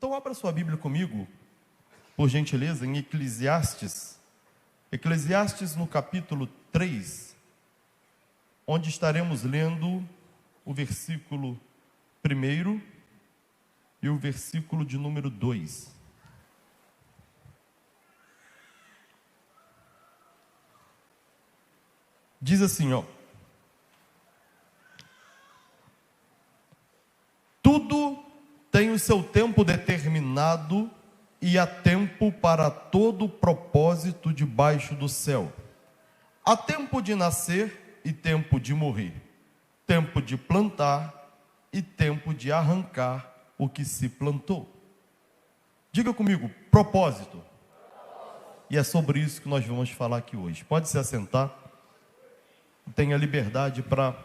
Então abra sua Bíblia comigo, por gentileza, em Eclesiastes. Eclesiastes no capítulo 3, onde estaremos lendo o versículo 1 e o versículo de número 2. Diz assim, tudo tem o seu tempo determinado e há tempo para todo propósito debaixo do céu. Há tempo de nascer e tempo de morrer, tempo de plantar e tempo de arrancar o que se plantou. Diga comigo, propósito. E é sobre isso que nós vamos falar aqui hoje. Pode se assentar. Tenha liberdade para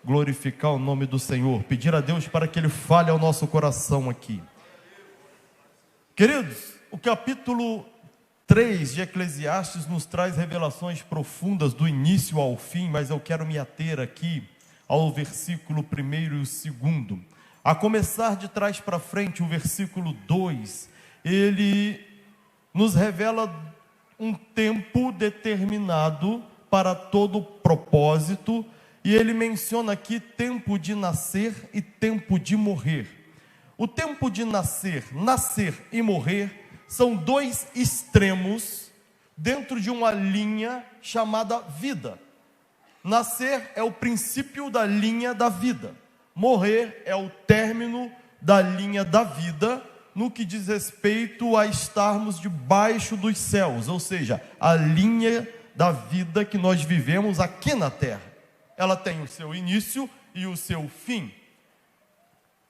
glorificar o nome do Senhor, pedir a Deus para que Ele fale ao nosso coração aqui. Queridos, o capítulo 3 de Eclesiastes nos traz revelações profundas do início ao fim, mas eu quero me ater aqui ao versículo 1 e o 2. A começar de trás para frente, o versículo 2, ele nos revela um tempo determinado para todo propósito, e ele menciona aqui tempo de nascer e tempo de morrer. O tempo de nascer e morrer, são dois extremos dentro de uma linha chamada vida. Nascer é o princípio da linha da vida, morrer é o término da linha da vida, no que diz respeito a estarmos debaixo dos céus, ou seja, a linha da vida que nós vivemos aqui na terra. Ela tem o seu início e o seu fim.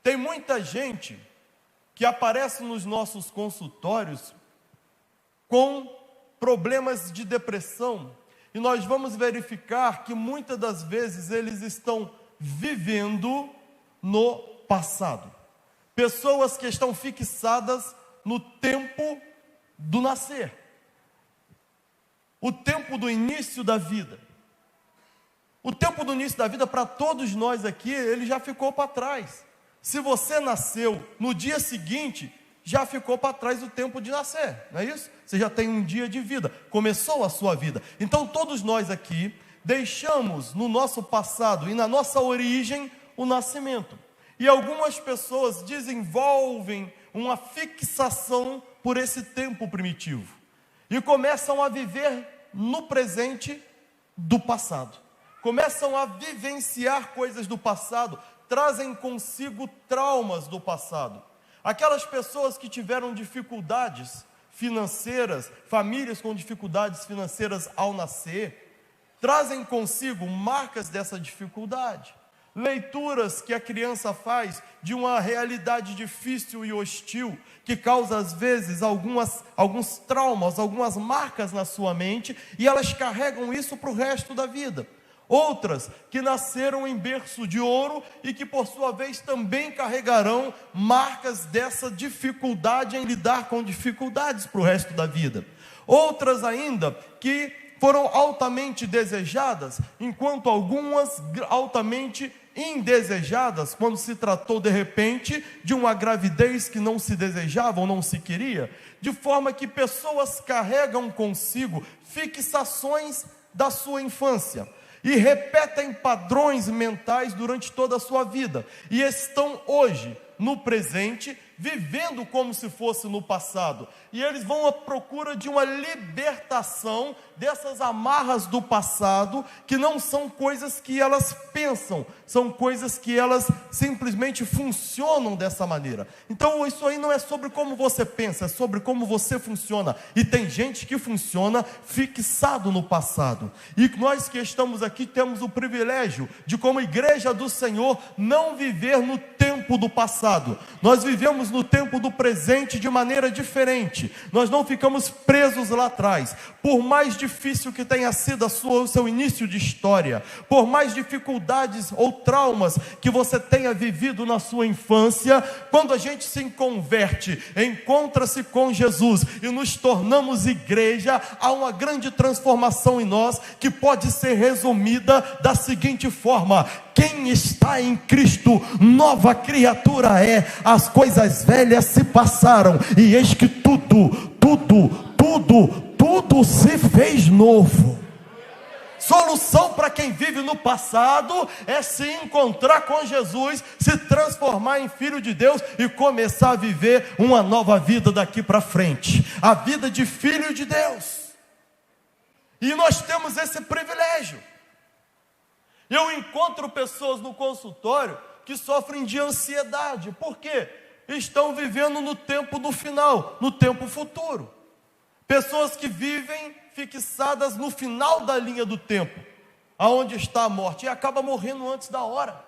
Tem muita gente que aparece nos nossos consultórios com problemas de depressão, e nós vamos verificar que muitas das vezes eles estão vivendo no passado. Pessoas que estão fixadas no tempo do nascer, o tempo do início da vida. O tempo do início da vida, para todos nós aqui, ele já ficou para trás. Se você nasceu no dia seguinte, já ficou para trás o tempo de nascer, não é isso? Você já tem um dia de vida, começou a sua vida. Então todos nós aqui deixamos no nosso passado e na nossa origem o nascimento. E algumas pessoas desenvolvem uma fixação por esse tempo primitivo e começam a viver no presente do passado. Começam a vivenciar coisas do passado, trazem consigo traumas do passado. Aquelas pessoas que tiveram dificuldades financeiras, famílias com dificuldades financeiras ao nascer, trazem consigo marcas dessa dificuldade. Leituras que a criança faz de uma realidade difícil e hostil, que causa às vezes alguns traumas, algumas marcas na sua mente, e elas carregam isso para o resto da vida. Outras que nasceram em berço de ouro e que por sua vez também carregarão marcas dessa dificuldade em lidar com dificuldades para o resto da vida. Outras ainda que foram altamente desejadas, enquanto algumas altamente indesejadas, quando se tratou de repente de uma gravidez que não se desejava ou não se queria, de forma que pessoas carregam consigo fixações da sua infância e repetem padrões mentais durante toda a sua vida, e estão hoje, no presente, vivendo como se fosse no passado, e eles vão à procura de uma libertação dessas amarras do passado, que não são coisas que elas pensam, são coisas que elas simplesmente funcionam dessa maneira. Então isso aí não é sobre como você pensa, é sobre como você funciona, e tem gente que funciona fixado no passado, e nós que estamos aqui temos o privilégio de, como igreja do Senhor, não viver no tempo do passado, nós vivemos no tempo do presente de maneira diferente, nós não ficamos presos lá atrás. Por mais difícil difícil que tenha sido o seu início de história, por mais dificuldades ou traumas que você tenha vivido na sua infância, quando a gente se converte, encontra-se com Jesus e nos tornamos igreja, há uma grande transformação em nós que pode ser resumida da seguinte forma: quem está em Cristo, nova criatura é, as coisas velhas se passaram, e eis que tudo se fez novo. Solução para quem vive no passado é se encontrar com Jesus, se transformar em filho de Deus e começar a viver uma nova vida daqui para frente, a vida de filho de Deus. E nós temos esse privilégio. Eu encontro pessoas no consultório que sofrem de ansiedade. Por quê? Estão vivendo no tempo do final, no tempo futuro. Pessoas que vivem fixadas no final da linha do tempo, aonde está a morte, e acabam morrendo antes da hora,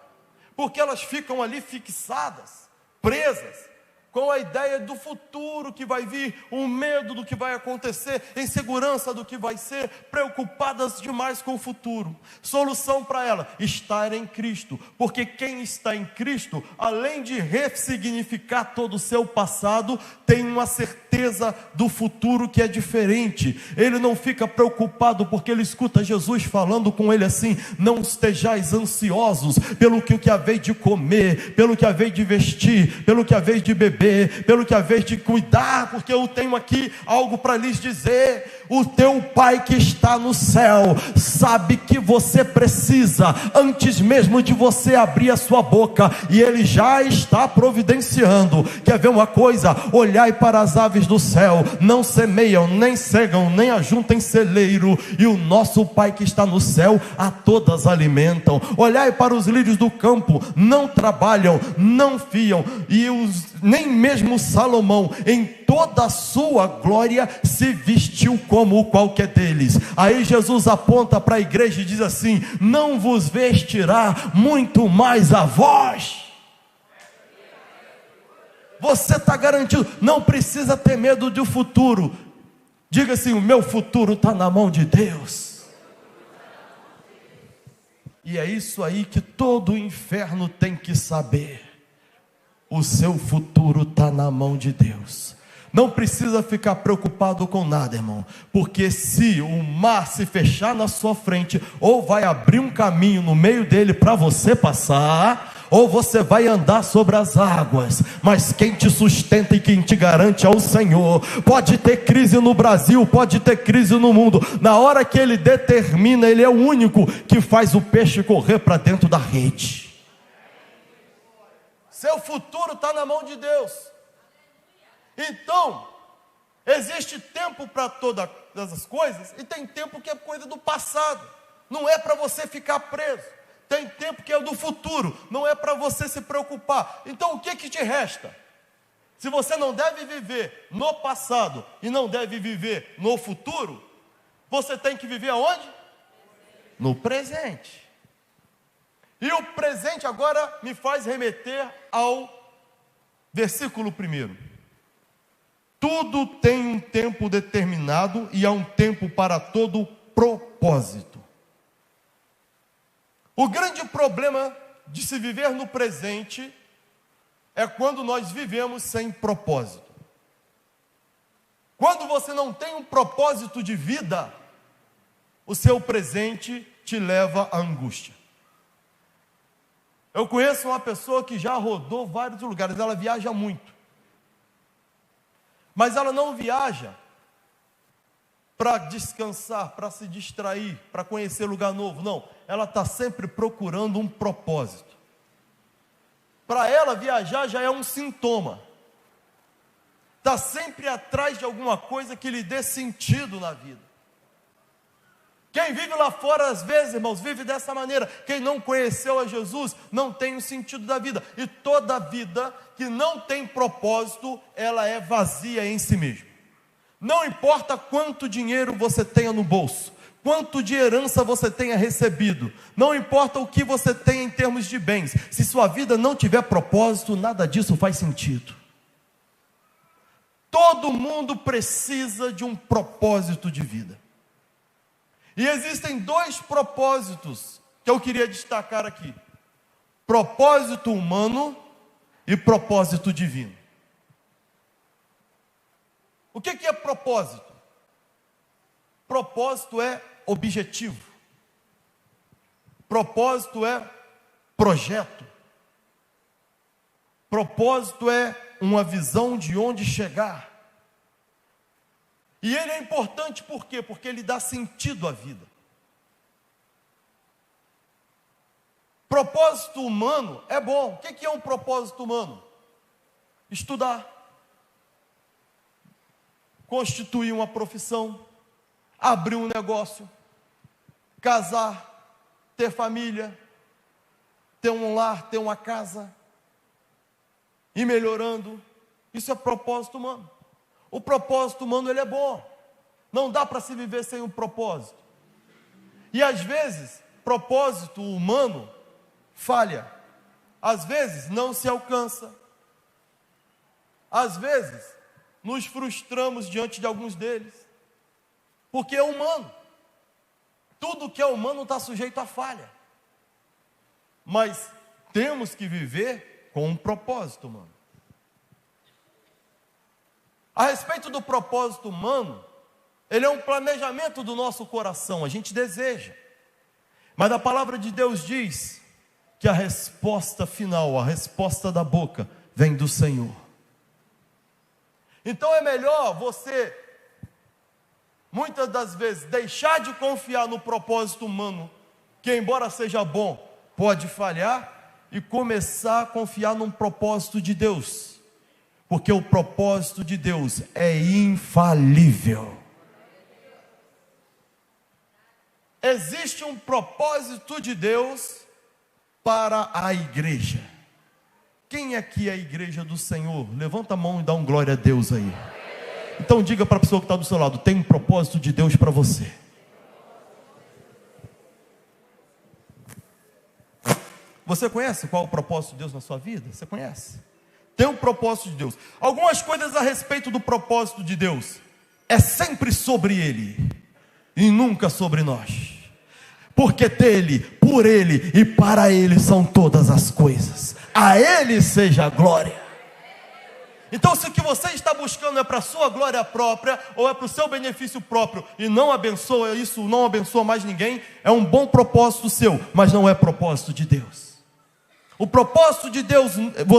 porque elas ficam ali fixadas, presas, com a ideia do futuro que vai vir, o medo do que vai acontecer, insegurança do que vai ser, preocupadas demais com o futuro. Solução para ela: estar em Cristo, porque quem está em Cristo, além de ressignificar todo o seu passado, tem uma certeza do futuro que é diferente. Ele não fica preocupado porque ele escuta Jesus falando com ele assim: não estejais ansiosos pelo que haveis de comer, pelo que haveis de vestir, pelo que haveis de beber, pelo que haveis de cuidar, porque eu tenho aqui algo para lhes dizer. O teu Pai que está no céu sabe que você precisa, antes mesmo de você abrir a sua boca, e Ele já está providenciando. Quer ver uma coisa? Olhai para as aves do céu, não semeiam, nem cegam, nem ajuntam em celeiro, e o nosso Pai que está no céu a todas alimentam. Olhai para os lírios do campo, não trabalham, não fiam, e nem mesmo Salomão, em toda a sua glória, se vestiu como qualquer deles. Aí Jesus aponta para a igreja e diz assim: não vos vestirá muito mais a vós? Você está garantido, não precisa ter medo do futuro. Diga assim: o meu futuro está na mão de Deus. E é isso aí que todo o inferno tem que saber: o seu futuro está na mão de Deus. Não precisa ficar preocupado com nada, irmão, porque se o mar se fechar na sua frente, ou vai abrir um caminho no meio dele para você passar, ou você vai andar sobre as águas. Mas quem te sustenta e quem te garante é o Senhor. Pode ter crise no Brasil, pode ter crise no mundo, na hora que Ele determina, Ele é o único que faz o peixe correr para dentro da rede. Seu futuro está na mão de Deus. Então, existe tempo para todas as coisas, e tem tempo que é coisa do passado, não é para você ficar preso. Tem tempo que é do futuro, não é para você se preocupar. Então o que te resta? Se você não deve viver no passado e não deve viver no futuro, você tem que viver aonde? No presente. E o presente agora me faz remeter ao versículo 1. Tudo tem um tempo determinado e há um tempo para todo propósito. O grande problema de se viver no presente é quando nós vivemos sem propósito. Quando você não tem um propósito de vida, o seu presente te leva à angústia. Eu conheço uma pessoa que já rodou vários lugares, ela viaja muito. Mas ela não viaja para descansar, para se distrair, para conhecer lugar novo, não. Ela está sempre procurando um propósito. Para ela, viajar já é um sintoma. Está sempre atrás de alguma coisa que lhe dê sentido na vida. Quem vive lá fora, às vezes, irmãos, vive dessa maneira. Quem não conheceu a Jesus, não tem o sentido da vida. E toda vida que não tem propósito, ela é vazia em si mesma. Não importa quanto dinheiro você tenha no bolso, quanto de herança você tenha recebido, não importa o que você tenha em termos de bens, se sua vida não tiver propósito, nada disso faz sentido. Todo mundo precisa de um propósito de vida. E existem dois propósitos que eu queria destacar aqui: propósito humano e propósito divino. O que é propósito? Propósito é objetivo. Propósito é projeto. Propósito é uma visão de onde chegar. E ele é importante por quê? Porque ele dá sentido à vida. Propósito humano é bom. O que é um propósito humano? Estudar, constituir uma profissão, abrir um negócio, casar, ter família, ter um lar, ter uma casa, ir melhorando. Isso é propósito humano. O propósito humano, ele é bom. Não dá para se viver sem um propósito. E às vezes, propósito humano falha. Às vezes não se alcança. Às vezes nos frustramos diante de alguns deles. Porque é humano. Tudo que é humano está sujeito a falha. Mas temos que viver com um propósito humano. A respeito do propósito humano, ele é um planejamento do nosso coração, a gente deseja. Mas a palavra de Deus diz que a resposta final, a resposta da boca, vem do Senhor. Então é melhor você, muitas das vezes, deixar de confiar no propósito humano, que embora seja bom, pode falhar, e começar a confiar num propósito de Deus. Porque o propósito de Deus é infalível. Existe um propósito de Deus para a igreja. Quem aqui é a igreja do Senhor? Levanta a mão e dá um glória a Deus aí. Então diga para a pessoa que está do seu lado: tem um propósito de Deus para você. Você conhece qual é o propósito de Deus na sua vida? Você conhece? Tem um propósito de Deus. Algumas coisas a respeito do propósito de Deus: é sempre sobre Ele e nunca sobre nós. Porque dele, por Ele e para Ele são todas as coisas. A Ele seja a glória. Então, se o que você está buscando é para a sua glória própria, ou é para o seu benefício próprio, e não abençoa isso, não abençoa mais ninguém, é um bom propósito seu, mas não é propósito de Deus. O propósito de Deus,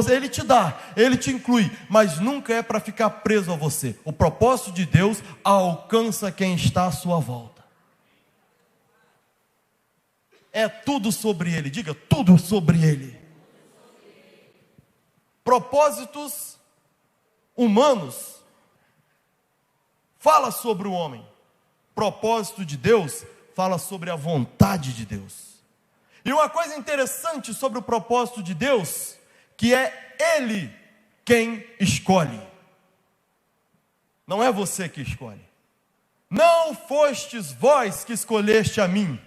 Ele te dá, Ele te inclui, mas nunca é para ficar preso a você. O propósito de Deus alcança quem está à sua volta. É tudo sobre Ele, diga, tudo sobre Ele. Propósitos humanos fala sobre o homem. Propósito de Deus fala sobre a vontade de Deus. E uma coisa interessante sobre o propósito de Deus, que é Ele quem escolhe. Não é você que escolhe. Não fostes vós que escolheste a mim,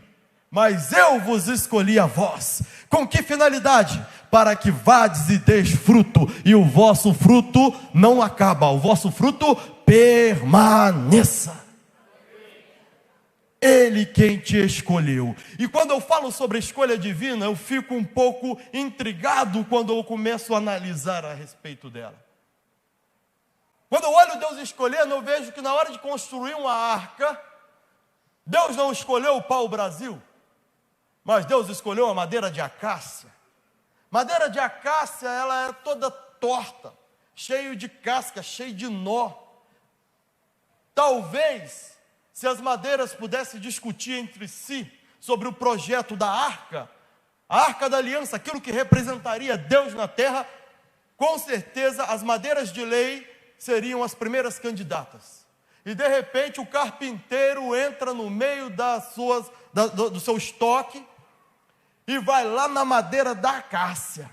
mas eu vos escolhi a vós. Com que finalidade? Para que vades e deis fruto, e o vosso fruto não acaba, o vosso fruto permaneça. Ele quem te escolheu. E quando eu falo sobre a escolha divina, eu fico um pouco intrigado quando eu começo a analisar a respeito dela. Quando eu olho Deus escolhendo, eu vejo que na hora de construir uma arca, Deus não escolheu o pau-brasil, mas Deus escolheu a madeira de acácia. Madeira de acácia, ela é toda torta, cheio de casca, cheio de nó. Talvez, se as madeiras pudessem discutir entre si sobre o projeto da arca, a arca da aliança, aquilo que representaria Deus na terra, com certeza as madeiras de lei seriam as primeiras candidatas. E de repente o carpinteiro entra no meio do seu estoque e vai lá na madeira da acácia.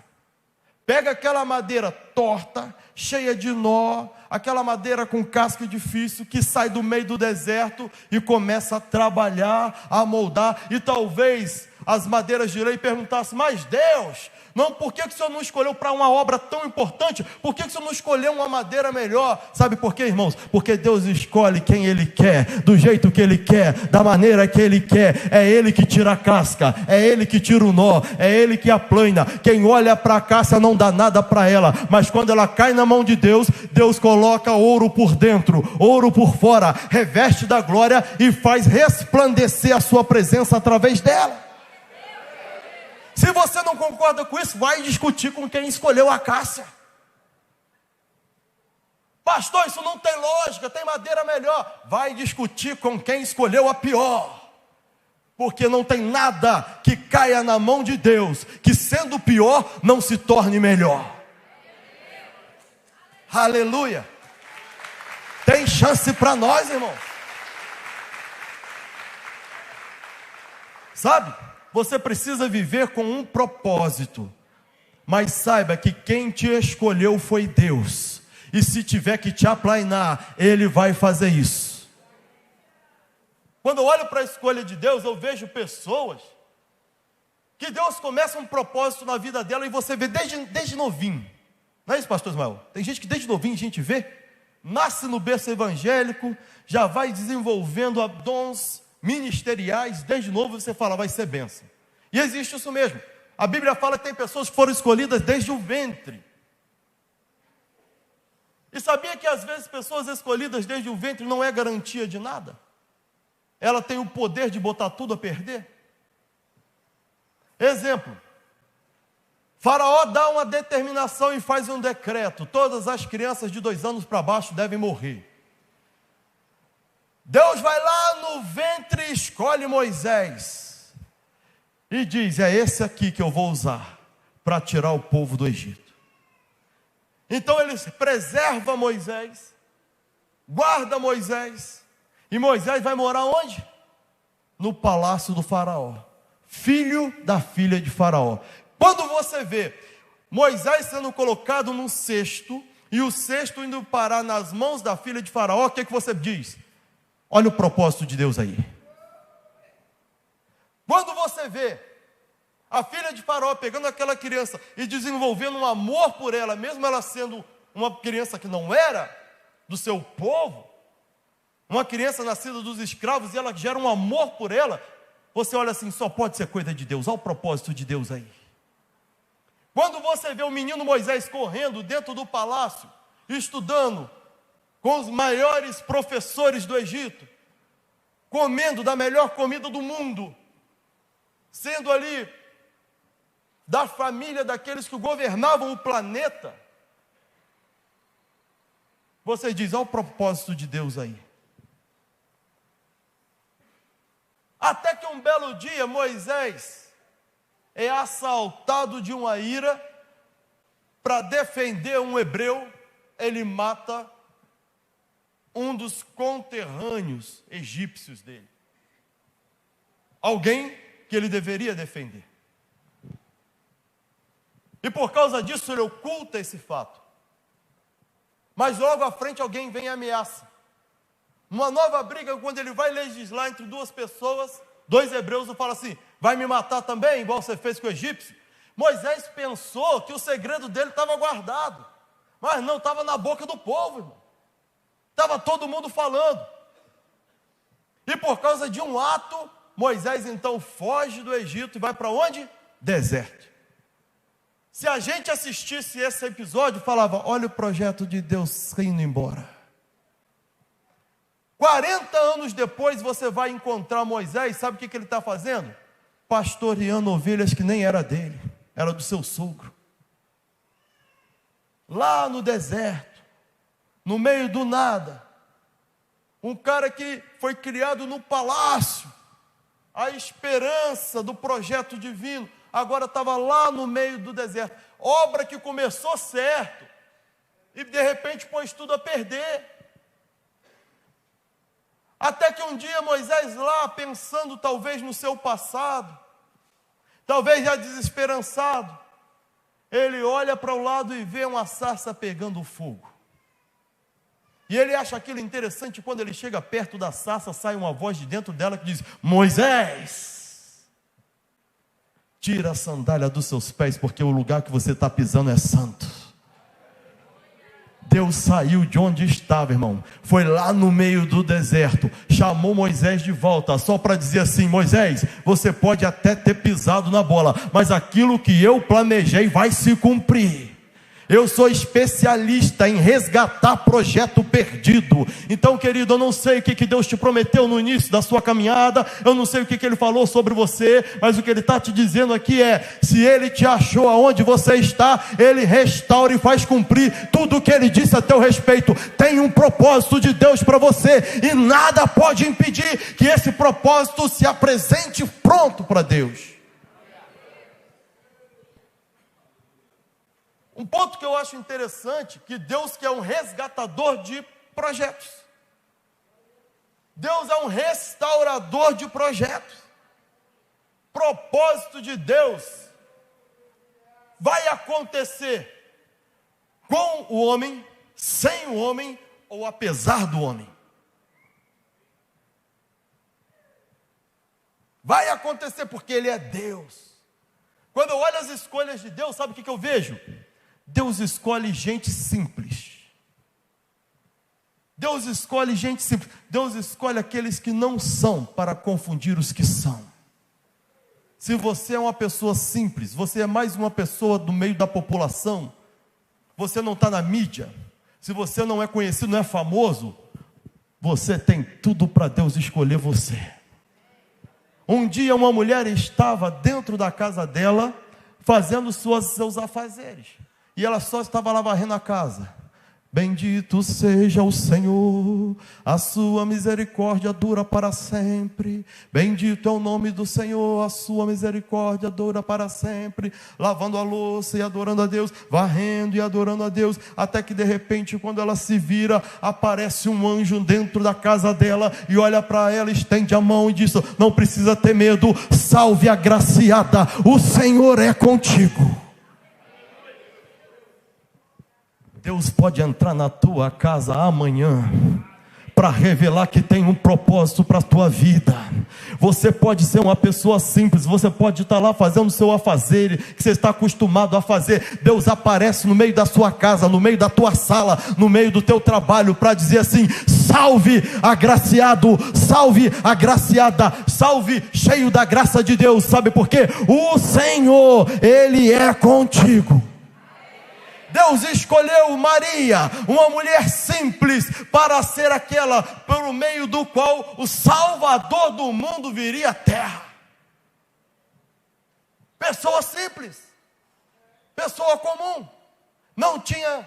Pega aquela madeira torta, cheia de nó, aquela madeira com casca difícil, que sai do meio do deserto e começa a trabalhar, a moldar. E talvez as madeiras de lei perguntassem: mas Deus, Não, por que o Senhor não escolheu para uma obra tão importante? Por que o Senhor não escolheu uma madeira melhor? Sabe por quê, irmãos? Porque Deus escolhe quem Ele quer, do jeito que Ele quer, da maneira que Ele quer. É Ele que tira a casca, é Ele que tira o nó, é Ele que aplana. Quem olha para a casca não dá nada para ela, mas quando ela cai na mão de Deus, Deus coloca ouro por dentro, ouro por fora, reveste da glória e faz resplandecer a sua presença através dela. Se você não concorda com isso, vai discutir com quem escolheu a cássia. Pastor, isso não tem lógica, tem madeira melhor. Vai discutir com quem escolheu a pior. Porque não tem nada que caia na mão de Deus, que sendo pior, não se torne melhor. Aleluia. Tem chance para nós, irmãos. Sabe? Você precisa viver com um propósito, mas saiba que quem te escolheu foi Deus, e se tiver que te aplainar, Ele vai fazer isso. Quando eu olho para a escolha de Deus, eu vejo pessoas que Deus começa um propósito na vida dela, e você vê desde novinho, não é isso, pastor Ismael? Tem gente que desde novinho a gente vê, nasce no berço evangélico, já vai desenvolvendo dons ministeriais, desde novo você fala, vai ser bênção. E existe isso mesmo. A Bíblia fala que tem pessoas que foram escolhidas desde o ventre. E sabia que às vezes pessoas escolhidas desde o ventre não é garantia de nada? Ela tem o poder de botar tudo a perder. Exemplo, Faraó dá uma determinação e faz um decreto: todas as crianças de 2 anos para baixo devem morrer. Deus vai lá no ventre e escolhe Moisés e diz: é esse aqui que eu vou usar para tirar o povo do Egito. Então ele preserva Moisés, guarda Moisés, e Moisés vai morar onde? No palácio do faraó, filho da filha de faraó. Quando você vê Moisés sendo colocado num cesto, e o cesto indo parar nas mãos da filha de faraó, o que você diz? Olha o propósito de Deus aí. Quando você vê a filha de faraó pegando aquela criança e desenvolvendo um amor por ela, mesmo ela sendo uma criança que não era do seu povo, uma criança nascida dos escravos, e ela gera um amor por ela, você olha assim, só pode ser coisa de Deus. Olha o propósito de Deus aí. Quando você vê o menino Moisés correndo dentro do palácio, estudando com os maiores professores do Egito, comendo da melhor comida do mundo, sendo ali da família daqueles que governavam o planeta, você diz, olha o propósito de Deus aí. Até que um belo dia Moisés é assaltado de uma ira, para defender um hebreu, ele mata um dos conterrâneos egípcios dele. Alguém que ele deveria defender. E por causa disso ele oculta esse fato. Mas logo à frente alguém vem e ameaça. Uma nova briga, quando ele vai legislar entre duas pessoas, 2 hebreus, e fala assim, vai me matar também, igual você fez com o egípcio? Moisés pensou que o segredo dele estava guardado. Mas não, estava na boca do povo, irmão. Estava todo mundo falando. E por causa de um ato, Moisés então foge do Egito e vai para onde? Deserto. Se a gente assistisse esse episódio, falava, olha o projeto de Deus indo embora. 40 anos depois você vai encontrar Moisés, sabe o que ele está fazendo? Pastoreando ovelhas que nem era dele, era do seu sogro. Lá no deserto, no meio do nada, um cara que foi criado no palácio, a esperança do projeto divino, agora estava lá no meio do deserto, obra que começou certo, e de repente pôs tudo a perder. Até que um dia Moisés lá, pensando talvez no seu passado, talvez já desesperançado, ele olha para o lado e vê uma sarça pegando fogo. E ele acha aquilo interessante. Quando ele chega perto da sarça, sai uma voz de dentro dela que diz, Moisés, Tira a sandália dos seus pés, porque o lugar que você está pisando é santo. Deus saiu de onde estava, irmão, foi lá no meio do deserto, chamou Moisés de volta, só para dizer assim: Moisés, você pode até ter pisado na bola, mas aquilo que eu planejei vai se cumprir. Eu sou especialista em resgatar projeto perdido. Então, querido, eu não sei o que Deus te prometeu no início da sua caminhada, eu não sei o que Ele falou sobre você, mas o que Ele está te dizendo aqui é: se Ele te achou aonde você está, Ele restaura e faz cumprir tudo o que Ele disse a teu respeito. Tem um propósito de Deus para você, e nada pode impedir que esse propósito se apresente pronto para Deus. Um ponto que eu acho interessante, que Deus que é um resgatador de projetos. Deus é um restaurador de projetos. Propósito de Deus vai acontecer com o homem, sem o homem ou apesar do homem. Vai acontecer porque Ele é Deus. Quando eu olho as escolhas de Deus, sabe o que eu vejo? Deus escolhe gente simples. Deus escolhe gente simples. Deus escolhe aqueles que não são para confundir os que são. Se você é uma pessoa simples, você é mais uma pessoa do meio da população, você não está na mídia, se você não é conhecido, não é famoso, você tem tudo para Deus escolher você. Um dia uma mulher estava dentro da casa dela, fazendo seus afazeres. E ela só estava lá varrendo a casa. Bendito seja o Senhor, a sua misericórdia dura para sempre. Bendito é o nome do Senhor, a sua misericórdia dura para sempre. Lavando a louça e adorando a Deus, varrendo e adorando a Deus, até que de repente, quando ela se vira, aparece um anjo dentro da casa dela e olha para ela, estende a mão e diz: não precisa ter medo, salve agraciada, o Senhor é contigo. Deus pode entrar na tua casa amanhã para revelar que tem um propósito para a tua vida. Você pode ser uma pessoa simples, você pode estar lá fazendo o seu afazer, que você está acostumado a fazer. Deus aparece no meio da sua casa, no meio da tua sala, no meio do teu trabalho, para dizer assim: salve agraciado, salve agraciada, salve cheio da graça de Deus. Sabe por quê? O Senhor, Ele é contigo. Deus escolheu Maria, uma mulher simples, para ser aquela pelo meio do qual o Salvador do mundo viria à terra. Pessoa simples, pessoa comum, não tinha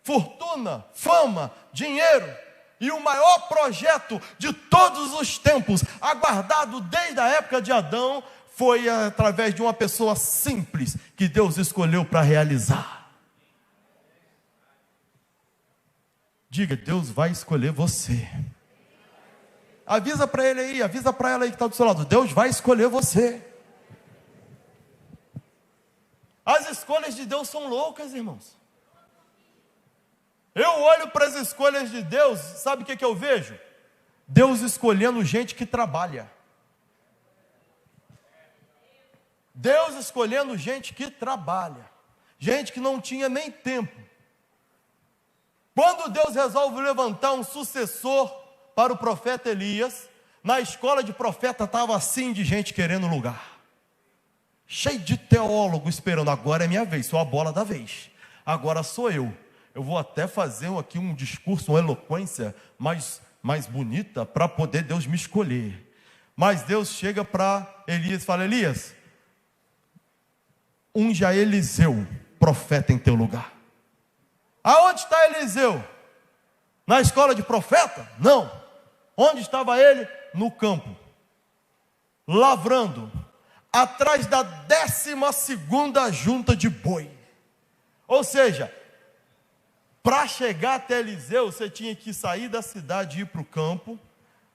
fortuna, fama, dinheiro, e o maior projeto de todos os tempos, aguardado desde a época de Adão, foi através de uma pessoa simples que Deus escolheu para realizar. Diga: Deus vai escolher você. Avisa para ele aí, avisa para ela aí que está do seu lado: Deus vai escolher você. As escolhas de Deus são loucas, irmãos. Eu olho para as escolhas de Deus, sabe o que eu vejo? Deus escolhendo gente que trabalha. Deus escolhendo gente que trabalha. Gente que não tinha nem tempo. Quando Deus resolve levantar um sucessor para o profeta Elias, na escola de profeta estava assim de gente querendo lugar. Cheio de teólogo esperando: agora é minha vez, sou a bola da vez. Agora sou eu. Eu vou até fazer aqui um discurso, uma eloquência mais bonita para poder Deus me escolher. Mas Deus chega para Elias e fala: Elias, unja Eliseu, profeta em teu lugar. Aonde está Eliseu? Na escola de profeta? Não. Onde estava ele? No campo, lavrando, atrás da 12ª junta de boi. Ou seja, para chegar até Eliseu, você tinha que sair da cidade e ir para o campo,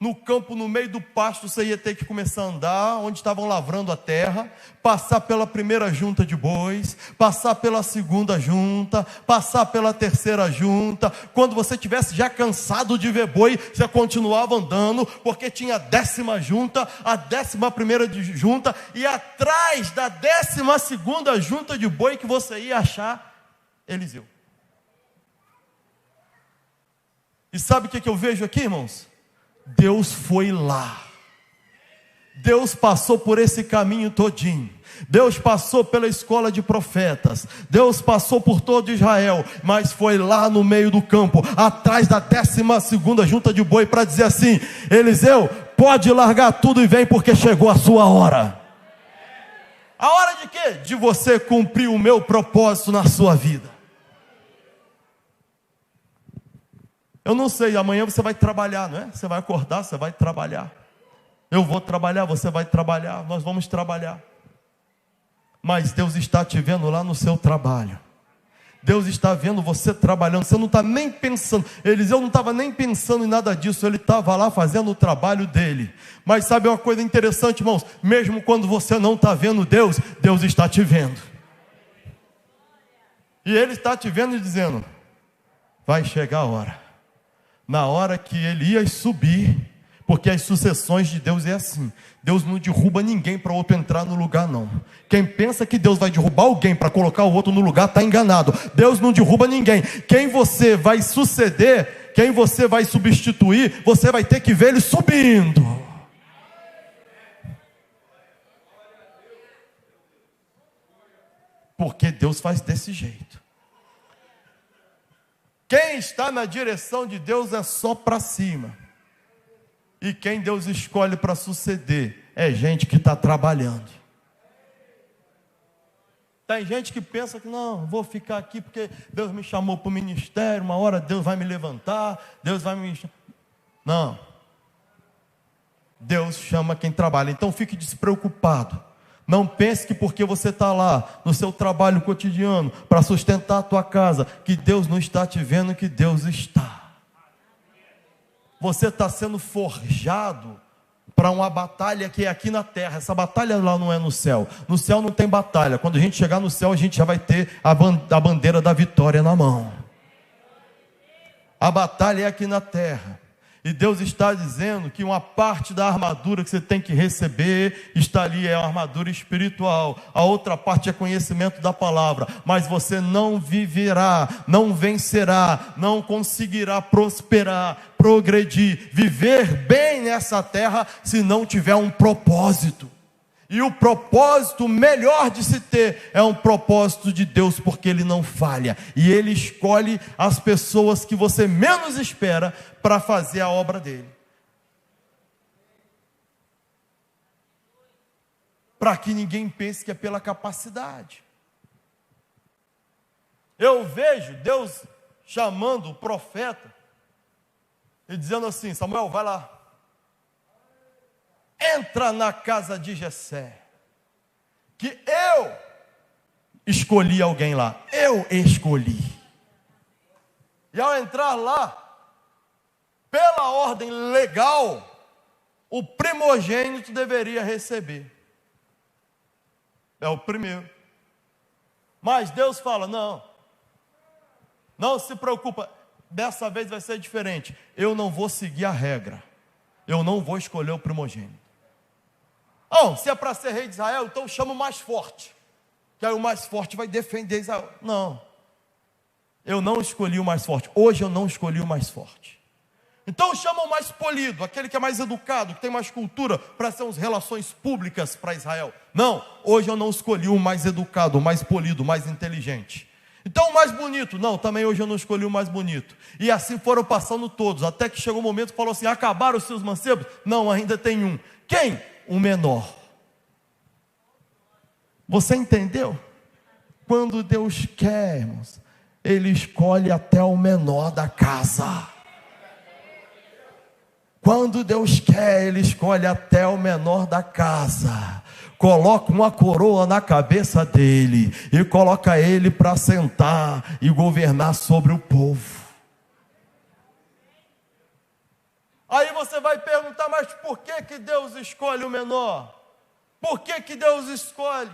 no campo, no meio do pasto, você ia ter que começar a andar, onde estavam lavrando a terra, passar pela primeira junta de bois, passar pela segunda junta, passar pela terceira junta. Quando você estivesse já cansado de ver boi, você continuava andando, porque tinha a 10ª junta, a 11ª junta, e atrás da 12ª junta de boi que você ia achar Eliseu. E sabe o que eu vejo aqui, irmãos? Deus foi lá. Deus passou por esse caminho todinho. Deus passou pela escola de profetas. Deus passou por todo Israel, mas foi lá no meio do campo, atrás da 12ª junta de boi, para dizer assim: Eliseu, pode largar tudo e vem, porque chegou a sua hora. A hora de quê? De você cumprir o meu propósito na sua vida. Eu não sei, amanhã você vai trabalhar, não é? Você vai acordar, você vai trabalhar. Eu vou trabalhar, você vai trabalhar, nós vamos trabalhar. Mas Deus está te vendo lá no seu trabalho. Deus está vendo você trabalhando. Você não está nem pensando. Eliseu não estava nem pensando em nada disso. Ele estava lá fazendo o trabalho dele. Mas sabe uma coisa interessante, irmãos? Mesmo quando você não está vendo Deus, Deus está te vendo. E Ele está te vendo e dizendo: vai chegar a hora. Na hora que Elias subir, porque as sucessões de Deus é assim. Deus não derruba ninguém para o outro entrar no lugar, não. Quem pensa que Deus vai derrubar alguém para colocar o outro no lugar, está enganado. Deus não derruba ninguém. Quem você vai suceder, quem você vai substituir, você vai ter que ver ele subindo. Porque Deus faz desse jeito. Quem está na direção de Deus é só para cima. E quem Deus escolhe para suceder é gente que está trabalhando. Tem gente que pensa que não, vou ficar aqui porque Deus me chamou para o ministério, uma hora Deus vai me levantar, Deus vai me... Não. Deus chama quem trabalha. Então fique despreocupado. Não pense que porque você está lá no seu trabalho cotidiano para sustentar a tua casa, que Deus não está te vendo, que Deus está. Você está sendo forjado para uma batalha que é aqui na terra. Essa batalha lá não é no céu. No céu não tem batalha. Quando a gente chegar no céu, a gente já vai ter a bandeira da vitória na mão. A batalha é aqui na terra. E Deus está dizendo que uma parte da armadura que você tem que receber está ali, é a armadura espiritual. A outra parte é conhecimento da palavra. Mas você não viverá, não vencerá, não conseguirá prosperar, progredir, viver bem nessa terra se não tiver um propósito. E o propósito melhor de se ter é um propósito de Deus, porque Ele não falha. E Ele escolhe as pessoas que você menos espera para fazer a obra dEle. Para que ninguém pense que é pela capacidade. Eu vejo Deus chamando o profeta e dizendo assim: Samuel, vai lá. Entra na casa de Jessé, que eu escolhi alguém lá, eu escolhi. E ao entrar lá, pela ordem legal, o primogênito deveria receber. É o primeiro. Mas Deus fala: não se preocupa, dessa vez vai ser diferente. Eu não vou seguir a regra, eu não vou escolher o primogênito. Se é para ser rei de Israel, então chama o mais forte, que aí o mais forte vai defender Israel. Não, eu não escolhi o mais forte. Hoje eu não escolhi o mais forte. Então chama o mais polido, aquele que é mais educado, que tem mais cultura, para ser umas relações públicas para Israel. Não, hoje eu não escolhi o mais educado, o mais polido, o mais inteligente. Então o mais bonito, não, também hoje eu não escolhi o mais bonito. E assim foram passando todos, até que chegou um momento que falou assim: acabaram os seus mancebos? Não, ainda tem um. Quem? O menor. Você entendeu? Quando Deus quer, irmãos, Ele escolhe até o menor da casa. Quando Deus quer, Ele escolhe até o menor da casa. Coloca uma coroa na cabeça dele e coloca ele para sentar e governar sobre o povo. Aí você vai perguntar Mas por que Deus escolhe o menor? Por que Deus escolhe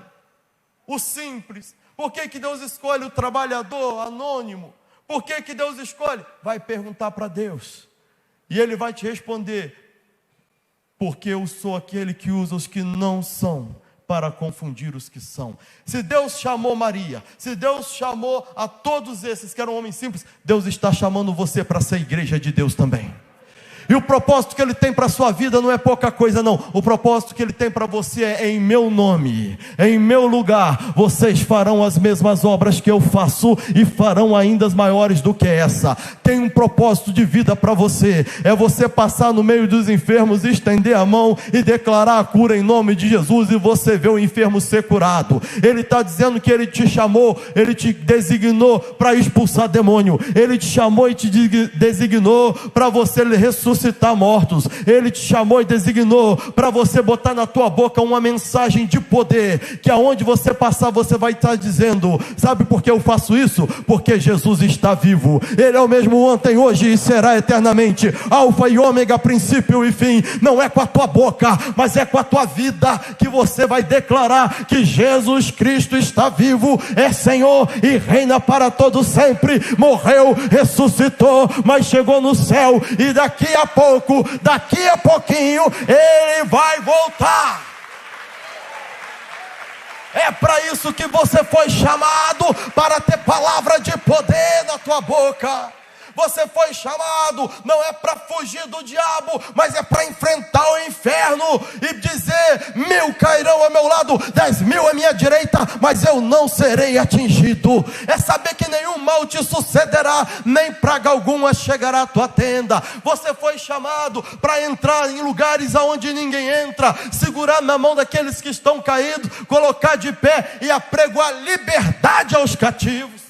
o simples? Por que Deus escolhe o trabalhador anônimo? Por que Deus escolhe? Vai perguntar para Deus. E Ele vai te responder: porque eu sou aquele que usa os que não são para confundir os que são. Se Deus chamou Maria, se Deus chamou a todos esses que eram homens simples, Deus está chamando você para ser igreja de Deus também. E o propósito que Ele tem para a sua vida não é pouca coisa não. O propósito que Ele tem para você é: em meu nome, em meu lugar, vocês farão as mesmas obras que eu faço, e farão ainda as maiores do que essa. Tem um propósito de vida para você. É você passar no meio dos enfermos, estender a mão e declarar a cura em nome de Jesus, e você vê o enfermo ser curado. Ele está dizendo que Ele te chamou, Ele te designou para expulsar demônio. Ele te chamou e te designou para você ressuscitar mortos. Ele te chamou e designou para você botar na tua boca uma mensagem de poder, que aonde você passar você vai estar dizendo: sabe por que eu faço isso? Porque Jesus está vivo. Ele é o mesmo ontem, hoje e será eternamente, alfa e ômega, princípio e fim. Não é com a tua boca, mas é com a tua vida que você vai declarar que Jesus Cristo está vivo, é Senhor e reina para todo sempre. Morreu, ressuscitou, mas chegou no céu, e daqui a pouquinho Ele vai voltar. É para isso que você foi chamado, para ter palavra de poder na tua boca. Você foi chamado, não é para fugir do diabo, mas é para enfrentar o inferno e dizer: 1000 cairão ao meu lado, 10.000 à minha direita, mas eu não serei atingido. É saber que nenhum mal te sucederá, nem praga alguma chegará à tua tenda. Você foi chamado para entrar em lugares aonde ninguém entra, segurar na mão daqueles que estão caídos, colocar de pé e apregoar liberdade aos cativos.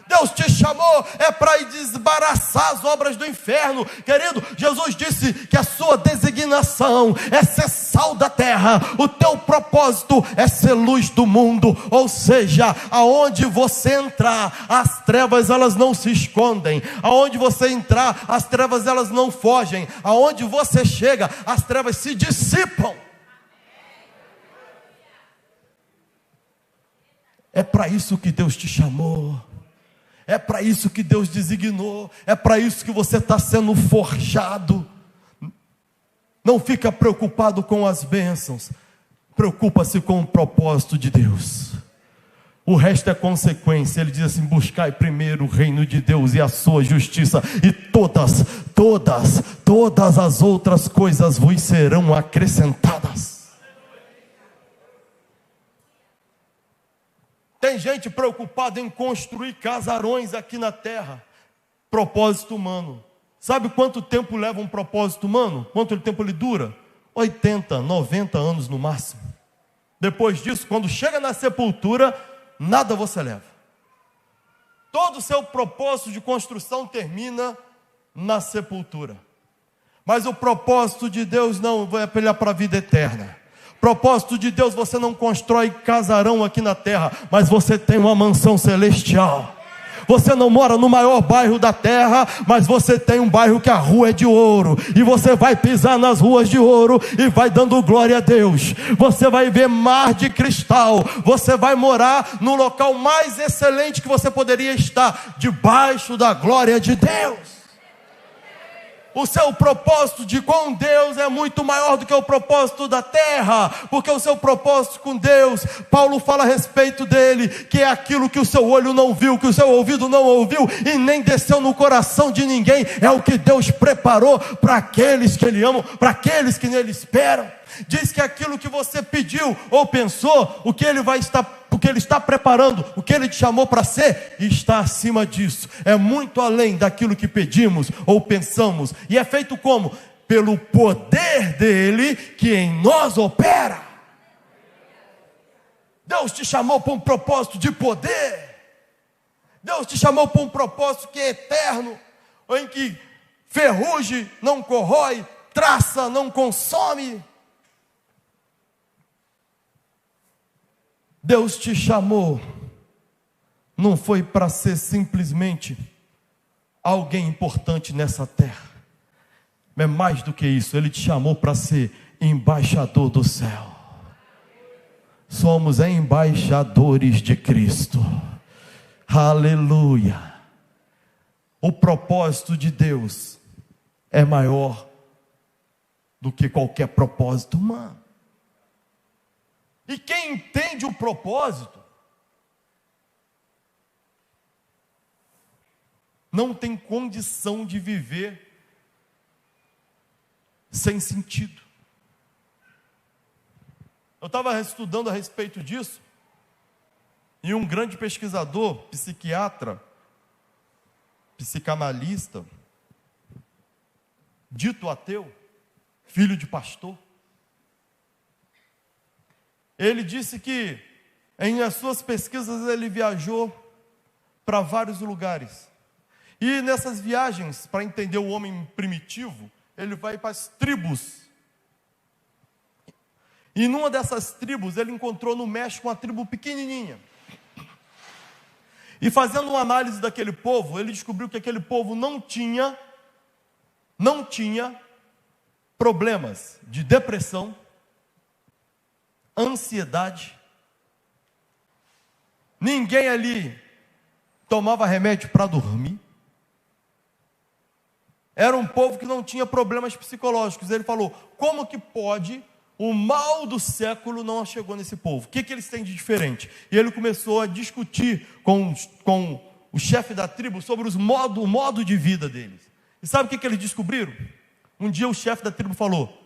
Deus te chamou é para desembaraçar as obras do inferno. Querido, Jesus disse que a sua designação é ser sal da terra. O teu propósito é ser luz do mundo. Ou seja, aonde você entrar, as trevas elas não se escondem. Aonde você entrar, as trevas elas não fogem. Aonde você chega, as trevas se dissipam. É para isso que Deus te chamou. É para isso que Deus designou. É para isso que você está sendo forjado. Não fica preocupado com as bênçãos. Preocupa-se com o propósito de Deus. O resto é consequência. Ele diz assim: buscai primeiro o reino de Deus e a sua justiça, e todas as outras coisas vos serão acrescentadas. Tem gente preocupada em construir casarões aqui na terra. Propósito humano. Sabe quanto tempo leva um propósito humano? Quanto tempo ele dura? 80, 90 anos no máximo. Depois disso, quando chega na sepultura, nada você leva. Todo o seu propósito de construção termina na sepultura. Mas o propósito de Deus não vai apelar para a vida eterna. Propósito de Deus, você não constrói casarão aqui na terra, mas você tem uma mansão celestial. Você não mora no maior bairro da terra, mas você tem um bairro que a rua é de ouro, e você vai pisar nas ruas de ouro e vai dando glória a Deus. Você vai ver mar de cristal. Você vai morar no local mais excelente que você poderia estar, debaixo da glória de Deus. O seu propósito com Deus é muito maior do que o propósito da terra, porque o seu propósito com Deus, Paulo fala a respeito dele, que é aquilo que o seu olho não viu, que o seu ouvido não ouviu, e nem desceu no coração de ninguém. É o que Deus preparou para aqueles que Ele ama, para aqueles que nele esperam. Diz que aquilo que você pediu ou pensou, o que Ele está preparando, o que Ele te chamou para ser, está acima disso. É muito além daquilo que pedimos ou pensamos. E é feito como? Pelo poder dele que em nós opera. Deus te chamou para um propósito de poder. Deus te chamou para um propósito que é eterno, em que ferrugem não corrói, traça não consome. Deus te chamou, não foi para ser simplesmente alguém importante nessa terra. é mais do que isso, Ele te chamou para ser embaixador do céu. Somos embaixadores de Cristo. Aleluia. O propósito de Deus é maior do que qualquer propósito humano. E quem entende o propósito não tem condição de viver sem sentido. Eu estava estudando a respeito disso, e um grande pesquisador, psiquiatra, psicanalista, dito ateu, filho de pastor, ele disse que em as suas pesquisas ele viajou para vários lugares. E nessas viagens, para entender o homem primitivo, ele vai para as tribos. E numa dessas tribos, ele encontrou no México uma tribo pequenininha. E fazendo uma análise daquele povo, ele descobriu que aquele povo não tinha problemas de depressão, ansiedade. Ninguém ali tomava remédio para dormir. Era um povo que não tinha problemas psicológicos. Ele falou: como que pode? O mal do século não chegou nesse povo. O que eles têm de diferente? E ele começou a discutir com o chefe da tribo sobre o modo de vida deles. E sabe o que eles descobriram? Um dia o chefe da tribo falou: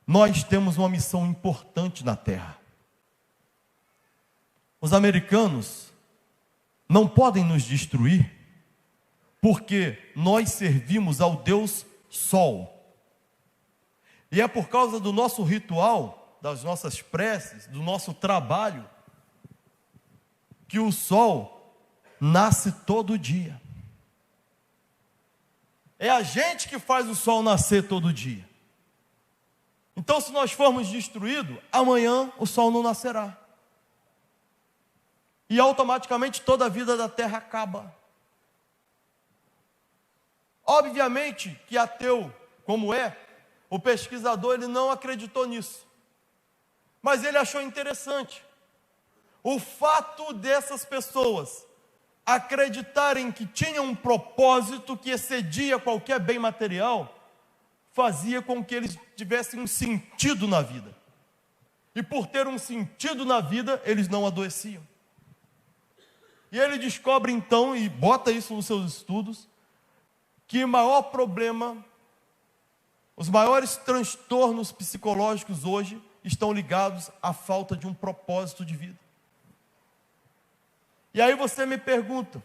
nós temos uma missão importante na terra. Os americanos não podem nos destruir, porque nós servimos ao Deus Sol. E é por causa do nosso ritual, das nossas preces, do nosso trabalho, que o sol nasce todo dia. É a gente que faz o sol nascer todo dia. Então, se nós formos destruídos, amanhã o sol não nascerá. E automaticamente toda a vida da terra acaba. Obviamente que ateu, como é, o pesquisador, ele não acreditou nisso. Mas ele achou interessante o fato dessas pessoas acreditarem que tinham um propósito que excedia qualquer bem material, fazia com que eles tivessem um sentido na vida. E por ter um sentido na vida, eles não adoeciam. E ele descobre então, e bota isso nos seus estudos, que o maior problema, os maiores transtornos psicológicos hoje estão ligados à falta de um propósito de vida. E aí você me pergunta: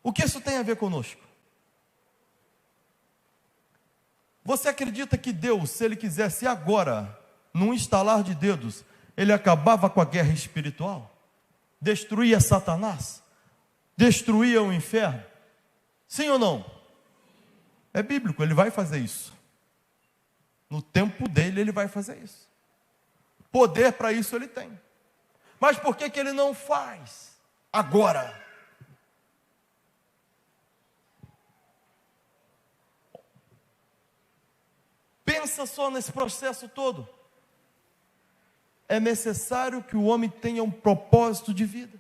o que isso tem a ver conosco? Você acredita que Deus, se Ele quisesse agora, num estalar de dedos, Ele acabava com a guerra espiritual? Destruía Satanás? Destruía o inferno? Sim ou não? É bíblico, Ele vai fazer isso. No tempo dele, Ele vai fazer isso. Poder para isso Ele tem. Mas por que Ele não faz agora? Pensa só nesse processo todo. É necessário que o homem tenha um propósito de vida.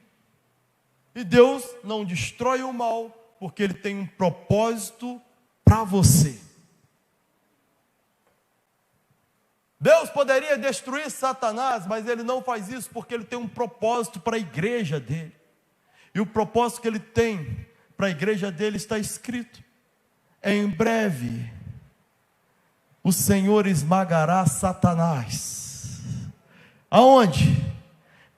E Deus não destrói o mal, porque Ele tem um propósito para você. Deus poderia destruir Satanás, mas Ele não faz isso porque Ele tem um propósito para a igreja dele. E o propósito que Ele tem para a igreja dele está escrito: em breve o Senhor esmagará Satanás. Aonde?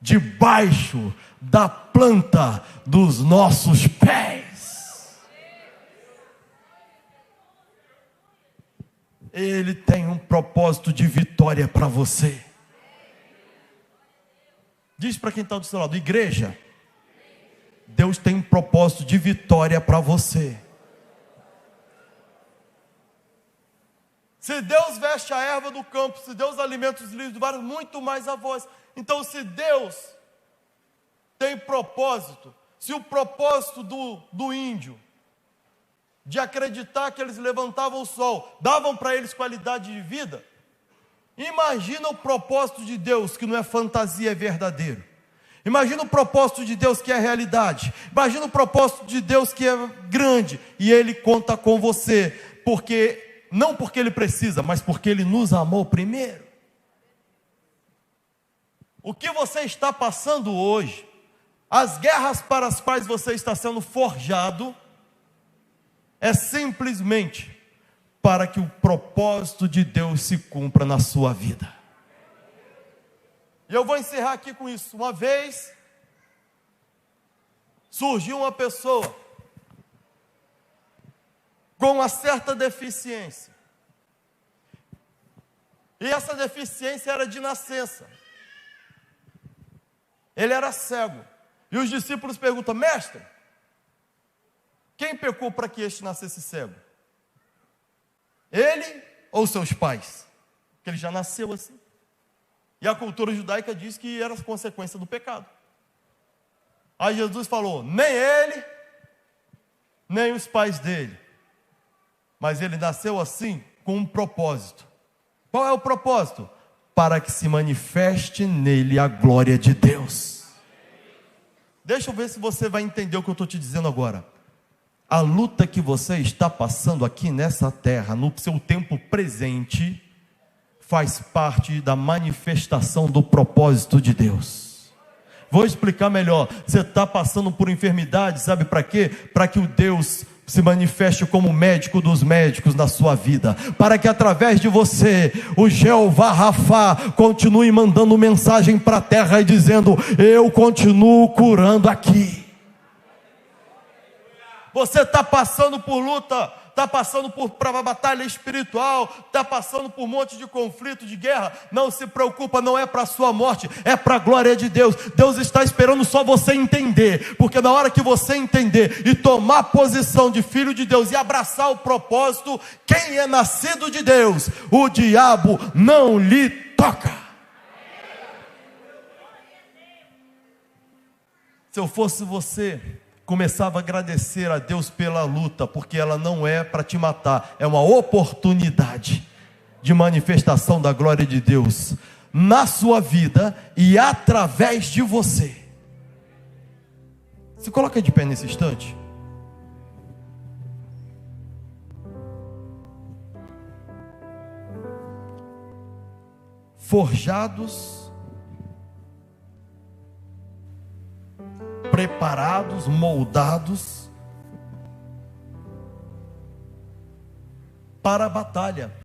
Debaixo da planta dos nossos pés. Ele tem um propósito de vitória para você. Diz para quem está do seu lado: igreja, Deus tem um propósito de vitória para você. Se Deus veste a erva do campo, se Deus alimenta os lírios do vale, muito mais a vós. Então, se Deus tem propósito, Se o propósito do índio, de acreditar que eles levantavam o sol, davam para eles qualidade de vida, imagina o propósito de Deus, que não é fantasia, é verdadeiro. Imagina o propósito de Deus, que é realidade. Imagina o propósito de Deus, que é grande, e Ele conta com você, não porque Ele precisa, mas porque Ele nos amou primeiro. O que você está passando hoje, as guerras para as quais você está sendo forjado, é simplesmente para que o propósito de Deus se cumpra na sua vida. E eu vou encerrar aqui com isso. Uma vez, surgiu uma pessoa com uma certa deficiência. E essa deficiência era de nascença. Ele era cego. E os discípulos perguntam: mestre, quem pecou para que este nascesse cego? Ele ou seus pais? Porque ele já nasceu assim. E a cultura judaica diz que era consequência do pecado. Aí Jesus falou: nem ele, nem os pais dele. Mas ele nasceu assim com um propósito. Qual é o propósito? Para que se manifeste nele a glória de Deus. Deixa eu ver se você vai entender o que eu estou te dizendo agora. A luta que você está passando aqui nessa terra, no seu tempo presente, faz parte da manifestação do propósito de Deus. Vou explicar melhor. Você está passando por enfermidade, sabe para quê? Para que o Deus se manifeste como médico dos médicos na sua vida, para que através de você, o Jeová Rafá continue mandando mensagem para a terra e dizendo: eu continuo curando aqui. Você está passando por luta, está passando por batalha espiritual, está passando por um monte de conflito, de guerra. Não se preocupa, não é para a sua morte, é para a glória de Deus. Deus está esperando só você entender, porque na hora que você entender e tomar posição de filho de Deus e abraçar o propósito, quem é nascido de Deus, o diabo não lhe toca. Se eu fosse você, começava a agradecer a Deus pela luta, porque ela não é para te matar, é uma oportunidade de manifestação da glória de Deus na sua vida e através de você. Se coloca de pé nesse instante. Forjados, preparados, moldados para a batalha.